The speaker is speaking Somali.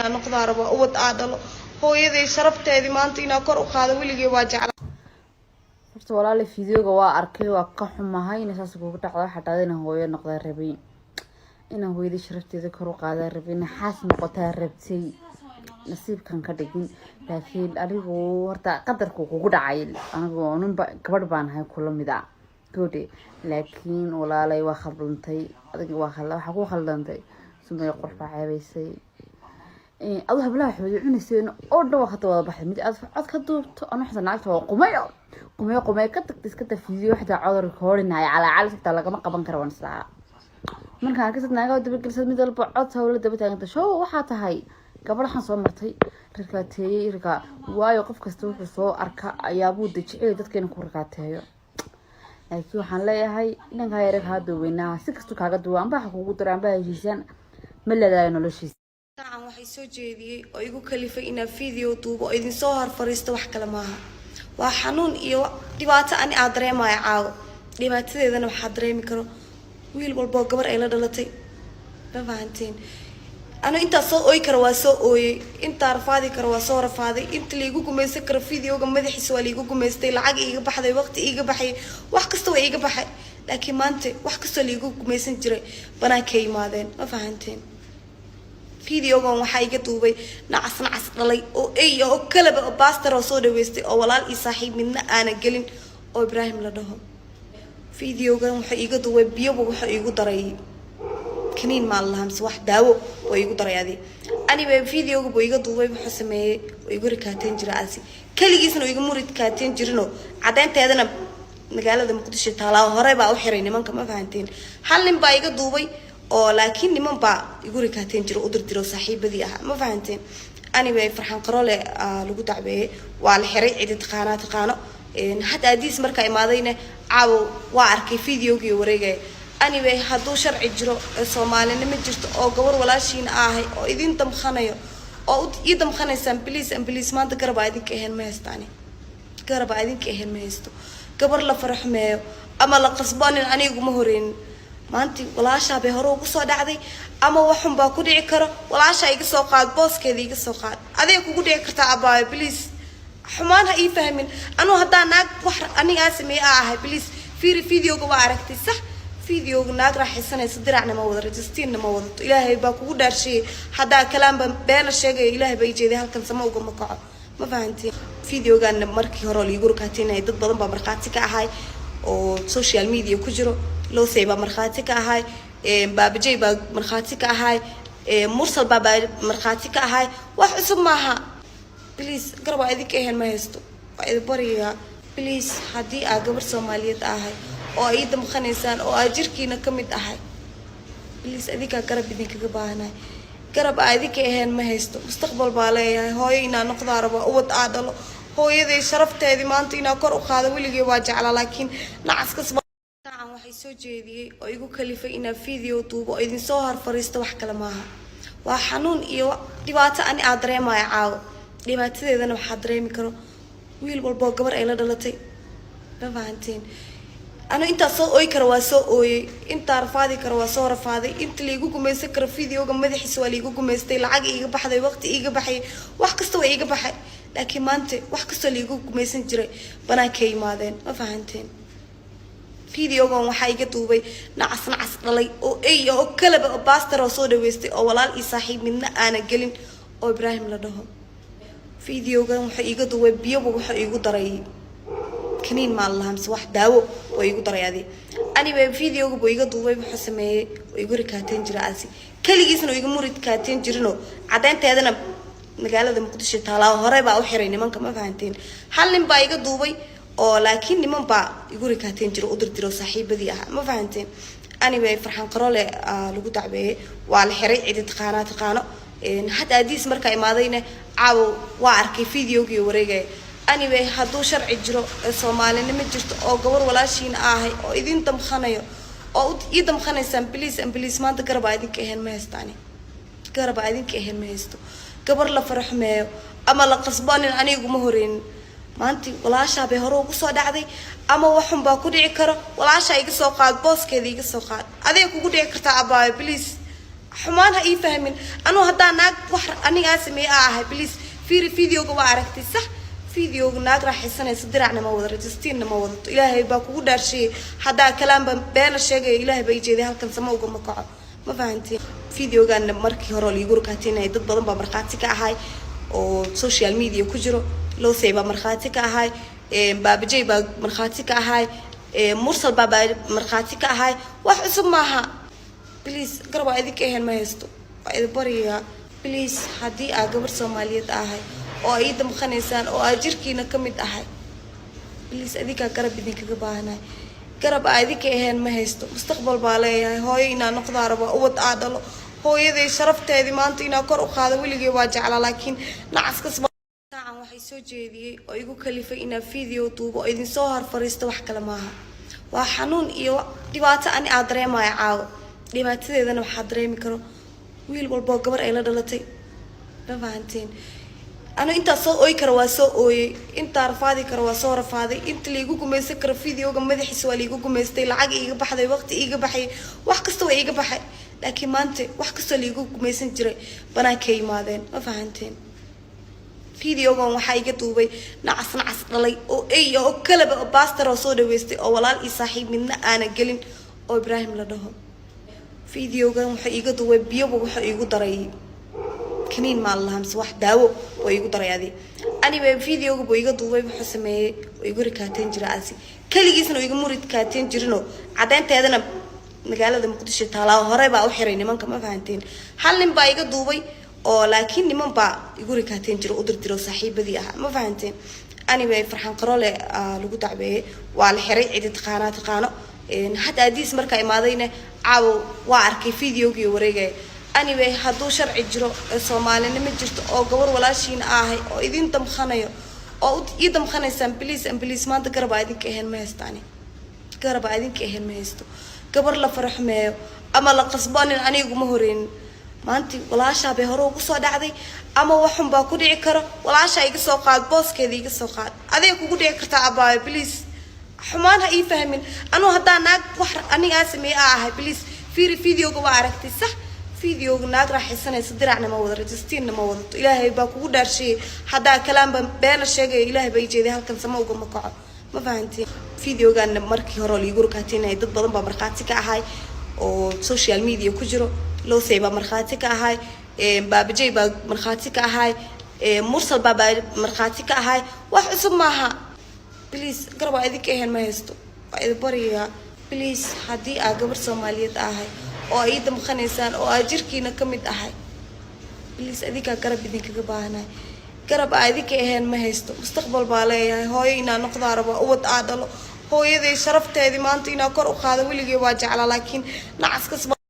أنا قدر أود أدلو هو يدي شربت هذه ما أنتي ناكر وخذ ولي واجع horta walaal fiidiyowga waa arkay waa ka xumahay in saas ugu dhacdo xataa inaan hooyo noqday rabin inaan hooyadii sharafteeda kor u qaaday rabin xaas noqotaa rabtay nasiibkan ka dhigin laakiin adigu horta qadarku kugu dhacay anigu ninba gabadh baan hay kula mid ah goode laakiin walaalay waa khaldantay adiga waxa ku khaldantay sumay qorfa ceebaysay adu hablaha waxay cunayeen oo dhaw waqti wada baxay mid aad cod ka duubto ana xasan naagta waa qumay ka tagtay iska tafiidiyo waxa cod recordinay ala cali sabta lagama qaban karo wan saa marka ka sadnaaga daba galsad mid walba cod hawla daba taaganta show waxa tahay gabadhan soo martay rika waayo qof kasta wuxuu soo arka ayaa buu dajicay dadkeena ku rikaateeyo laakiin waxaan leeyahay inanka yarag hada weynaa si kasto kaaga duwaan baa kugu daraan baa heshiisan ma leedahay noloshiisa طبعا waxay soo jeediyay oo igu kalifay in video duubo oo idin soo har fariisto wax kale maaha waa xanuun iyo dhibaato aan dareemayo caawo dhibaatadeedana waxa dareemi karo wiil walba gabar ay la dhalatay ma fahanteen ana inta soo ooy karo waa soo ooyay inta rafaadi karo waa soo rafaaday inta la igu gumaysan karo videoga madaxiisa waa la igu gumaystay lacag iga baxday waqti iga baxay wax kasta waa iga baxay laakiin maanta wax kasta la igu gumaysan jiray banaanka yimaadeen ma fahanteen videogan waxa iga duubay nacas dhalay oo ay oo kala pastor oo soo dhaweystay oo walaal ii saaxiib midna aana galin oo Ibrahim la dhaho videogan waxa iga duubay biyo waxa igu daray kaniin ma lahamsi wax daawo oo igu daray adii anyway videoga buu iga duubay waxa sameeyay oo igu rikaateen jira asi kaligiisna igu murid kaateen jirino cadeynteedana magaalada Muqdisho taala hore baa u xiray nimanka ma fahanteen hal nin baa iga duubay oo laakiin niman baa igu rikaateen jiro u dirdiro saaxiibadii ah ma fahanteen anyway farxan qarole lagu dacbeeyay waa la xiray cid taqaano hadda adiis marka imaadayna caaw waa arkay videogii wareegay anyway haduu sharci jiro Soomaalina ma jirto oo gabar walaashiina ahay oo idin damkhanayo oo idin damkhanaysan please maanta garab idinka ahayn ma haystaani garab idinka ahayn ma haysto gabar la farxmeeyo ama la qasbaanin anigu ma horeen maanti walaasha bay hore ugu soo dhacday ama waxun baa ku dhici karo walaasha iga soo qaad booskeeda iga soo qaad adeeg kugu dhici karta abaa please xumaan ha ii fahmin anu hadaa naag wax aniga sameey ah please fiiri videoga waa aragtay sax videoga naag raaxaysanaysa diracna ma wada registerna ma wadato ilaahay baa kugu dhaarshay hadaa kalaamba been sheegay ilaahay bay jeeday halkan sama uga ma kaco ma fahantiin videogan markii hore la igu rikaatinay dad badan baa marqaati ka ahay oo social media ku jiro loo seeba marxaati ka ahay baabajay baa marxaati ka ahay mursal baa marxaati ka ahay wax cusub maaha please garab idinka ahayn ma haysto waa bariya please hadii aad gabar Soomaaliyeed ahay oo ay damqanaysaan oo aad jirkiina kamid ahay please adika garab idinkaga baahanay garab idinka ahayn ma haysto mustaqbal baa leeyahay hooyo inaan noqdo rabo uwad aadalo hooyaday sharafteedii maanta inaan kor u qaado wiligeey waa jeclaa laakiin nacaska waxay soo jeediyay oo igu kalifay in video duubo oo idin soo har fariisto wax kale maaha waa xanuun iyo dhibaato aan dareemayo caawo dhibaatadeedana waxa dareemi karo wiil walba gabar ay la dhalatay ma fahanteen ana inta soo ooy karo waa soo ooyay inta rafaadi karo waa soo rafaaday inta la igu gumaysan karo videoga madaxiisa waa la igu gumaystay lacag iga baxday waqti iga baxay wax kasta waa iga baxay laakiin maanta wax kasta la igu gumaysan jiray banaanka yimaadeen ma fahanteen videogan waxa iga duubay nacas dhalay oo ay oo kala pastor oo soo dhaweystay oo walaal ii saaxiib midna aana galin oo Ibrahim la dhaho videogan waxa iga duubay biyo waxa igu daray kaniin ma lahamsi wax daawo oo igu daray adii anyway videoga buu iga duubay waxa sameeyay oo igu rikaateen jira asi kaligiisna igu murid kaateen jirino cadeynteedana magaalada Muqdisho taala hore baa u xiray nimanka ma fahanteen hal nin baa iga duubay oo laakiin niman baa igu rikaateen jiro u dirdiro saaxiibadii ah ma fahanteen anyway farxan qarole lagu dacbeeyay waa la xiray cid taqaano hadda adiis marka imaadayna caaw waa arkay videogii wareegay anyway haduu sharci jiro Soomaalina ma jirto oo gabar walaashiina ahay oo idin damkhanayo oo idin damkhanaysan please maanta garab idinka ahayn ma haystaani garab idinka ahayn ma haysto gabar la farxmeeyo ama la qasbaanin anigu ma horeen maanti walaasha bay hore ugu soo dhacday ama waxun baa ku dhici karo walaasha iga soo qaad booskeeda iga soo qaad adeeg kugu dhici karta abaa please xumaan ha ii fahmin anuu haddaan naag wax anigaa sameeye aa ahay please fiiri videoga waa aragtay sax videoga naag raaxaysanaysa diracna ma wada registiinna ma wadato ilaahay baa kugu dhaarshiyey haddaa kalaanba beena sheegaya ilaahay baa ijeeday halkan sama ugama kaco ma fahantiin videogaana markii hore liigu rakaatinaya dad badan baa markhaati ka ahay oo social media ku jiro loosey baa markhaati ka ahay baabajey baa markhaati ka ahay mursal baa markhaati ka ahay wax cusub maaha please garab waa idinka ahayn ma haysto waa idin bariyaa please haddii aa gabar soomaaliyeed ahay oo ay damqanaysaan oo aa jirkiina ka mid ahay please adinkaa garab idinkaga baahanahay garab aa idinka ahayn ma haysto mustaqbal baa leeyahay hooyo inaa noqdaa raba ubad aa dhalo hooyaday sharafteedii maanta inaa kor u qaado weligay waa jeclaa laakiin nacaskas saacan waxay soo jeediyey oo igu kalifay inaa video duubo oo idinsoo hor fariisto wax kale maaha waa xanuun iyo dhibaato ani aa dareemaya caawo dhibaatadeedana waxaa dareemi karo wiil walboo gabar ay la dhalatay ma fahanteen anu intaa soo ooyi kara waa soo ooyey intaa rafaadi kara waa soo rafaaday inta laigu gumaysan karo videoga madaxiisa waa laigu gumaystay lacag iiga baxday waqti iiga baxay wax kasta waa iiga baxay laakiin maanta wax kastoo laigu gumaysan jiray banaanka yimaadeen ma fahanteen videogan waxaa iga duubay nacas dhalay oo oo kalaba oo baastar oo soo dhaweystay oo walaal iyo saaxiib midna aanan gelin oo Ibrahim la dhaho videogan waxa iga duubay biyoba waxa igu daray kaniin ma lahamse wax daawo oo igu daray anyway videoga buu iga duubay waxa sameeyay oo igu rikaateen jira asi kaligiisna igu murid kaateen jirino cadeynteedana magaalada Muqdisho taalaa hore baa u xiray nimanka ma fahanteen hal nin baa iga duubay oo laakiin niman baa igu rikaateen jiro u dirtiro saaxiibadii ah ma fahanteen anyway farxan qarole lagu dacbeeyay waa la xiray cid taqaano حتى أديس مركا إمادينه عاو واركي فيديو كي وريجي anyway hadduu sharci jiro Soomaalina jirto oo gabar walaashiin ahay oo idin damkhanayo oo ii damkhanaysaan please maanta garab idinka ahayn ma haystaani garab idinka ahayn ma haysto gabar la faraxmeeyo ama la qasbaanin anigu ma horeen maanta walaasha bay hore ugu soo dhacday ama waxun baa ku dhici karo walaasha iga soo qaad booskeeda iga soo qaad adiga kugu dhici karta abaa please xumaan ha ii fahmin anuu haddaan naag wax anigaa sameeye ahay please fiiri videoga waa aragtay sax videoga naag raaxaysanaysa diracna ma wada registiinna ma wadato ilaahay baa kugu dhaarshiyey haddaa kalaanba beena sheegaya ilaahay baa ijeeday halkan sama ugama kaco ma fahantiin videogaana markii hore liigu rakaatinaya dad badan baa markhaati ka ahay oo social media ku jiro loosey baa markhaati ka ahay baabajey baa markhaati ka ahay mursal baa markhaati ka ahay wax cusub maaha please garab waa idinka ahayn ma haysto waa idin bariyaa please haddii aa gabar Soomaaliyeed ahay oo ay damqanaysaan oo aa jirkiina ka mid ahay please adinkaa garab idinkaga baahanahay garab aa idinka ahayn ma haysto mustaqbal baa leeyahay hooyo inaa noqdaa raba ubad aa dhalo hooyaday sharafteedii maanta inaa kor u qaado weligay waa jeclaa laakiin nacaskas